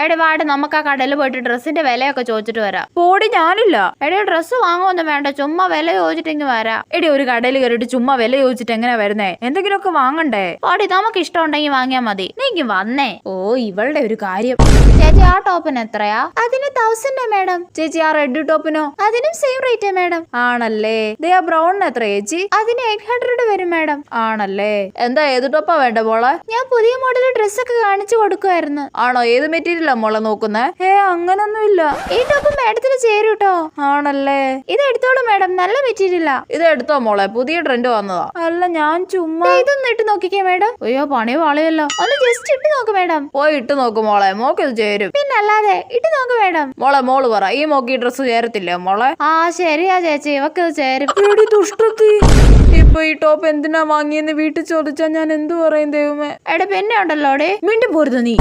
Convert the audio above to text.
എടി വാട് നമുക്ക് ആ കടയിൽ പോയിട്ട് ഡ്രസ്സിന്റെ വിലയൊക്കെ ചോദിച്ചിട്ട് വരാം. പോടി ഞാനില്ല. എടി ഡ്രസ്സ് വാങ്ങുമൊന്നും വേണ്ട, ചുമ്മാ വില ചോദിച്ചിട്ടെങ്കിൽ വരാം. എടി ഒരു കടയിൽ കയറിയിട്ട് ചുമ്മാ വില ചോദിച്ചിട്ട് എങ്ങനെയാ വരുന്നേ? എന്തെങ്കിലുമൊക്കെ വാങ്ങണ്ടേ? ഓടി നമുക്ക് ഇഷ്ടമുണ്ടെങ്കിൽ വാങ്ങിയാ മതി. നീക്ക് വന്നേ. ഓ ഇവളുടെ ഒരു കാര്യം. ചേച്ചി ആ ടോപ്പിന് എത്രയാ? അതിന് 1000 മാഡം. ചേച്ചി ആ റെഡ് ടോപ്പിനോ? അതിനും സെയിം റേറ്റ് മാഡം. ആണല്ലേ. ആ ബ്രൗണിന് എത്ര ചേച്ചി? അതിന് 800 വരും മാഡം. ആണല്ലേ. എന്താ ഏത് ടോപ്പാ വേണ്ട മോളെ? ഞാൻ പുതിയ മോഡൽ ഡ്രസ്സൊക്കെ കാണിച്ചു കൊടുക്കുമായിരുന്നു. ആണോ? ഏത് മെറ്റീരിയലാ മോളെ നോക്കുന്നേ? അങ്ങനൊന്നുമില്ല. ഈ ടോപ്പ് മാഡത്തിന് ചേരൂട്ടോ. ആണല്ലേ. ഇത് എടുത്തോളൂ മാഡം, നല്ല മെറ്റീരിയലാ. ഇത് എടുത്തോ മോളെ, പുതിയ ട്രെൻഡ് വന്നതാ. അല്ല ഞാൻ ചുമ്മാ ഇതൊന്ന് ഇട്ട് നോക്കിക്കേ മാഡം. അയ്യോ പണി വാളിയല്ലോ. ഒന്ന് ജസ്റ്റ് ഇട്ട് നോക്ക് മാഡം. പോയി ഇട്ട് നോക്ക് മോളെ, മോക്ക് ഇത് ചേരും. പിന്നല്ലാതെ ഇട്ട് നോക്ക് മാഡം. മോള് പറ, ഈ മോക്ക് ഈ ഡ്രസ്സ് ചേരത്തില്ലേ മോളെ? ആ ശരിയാ ചേച്ചി, ഇവക്ക് ഇത് ചേരും. ഇപ്പൊ ഈ ടോപ്പ് എന്തിനാ വാങ്ങിയെന്ന് വീട്ടിൽ ചോദിച്ചാ ഞാൻ എന്തു പറയും ദൈവമേ? എടാ പിന്നെ ഉണ്ടല്ലോ മിണ്ടി പോരുത് നീ.